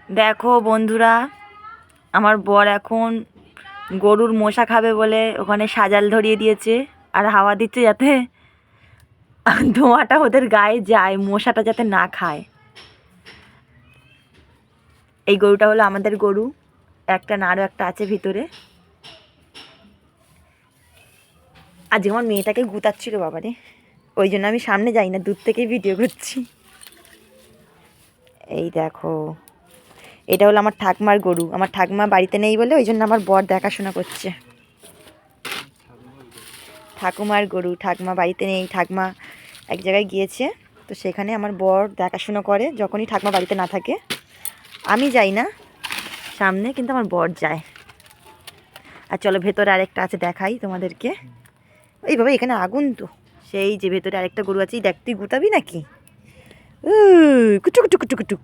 দেখো বন্ধুরা, আমার বর এখন গরুর মশা খাবে বলে ওখানে সাজাল ধরিয়ে দিয়েছে আর হাওয়া দিচ্ছে যাতে ধোঁয়াটা ওদের গায়ে যায়, মশাটা যাতে না খায়। এই গরুটা হলো আমাদের গরু, একটা না আরও একটা আছে ভিতরে। আজকে আমার মেয়েটাকে গুতাচ্ছিল বাবারে, ওই জন্য আমি সামনে যাই না, দূর থেকেই ভিডিও করছি। এই দেখো, এটা হলো আমার ঠাকমার গরু। আমার ঠাকমা বাড়িতে নেই বলে ওই জন্য আমার বর দেখাশোনা করছে। ঠাকুমার গরু, ঠাকমা বাড়িতে নেই, ঠাকমা এক জায়গায় গিয়েছে, তো সেখানে আমার বর দেখাশুনো করে যখনই ঠাকমা বাড়িতে না থাকে। আমি যাই না সামনে, কিন্তু আমার বর যায়। আর চলো ভেতরে আরেকটা আছে দেখাই তোমাদেরকে। এই বাবা, এখানে আগুন তো। সেই যে ভেতরে আরেকটা গরু আছে, দেখ তুই গুতাবি নাকি? কুটু কুটু কুটু কুটু।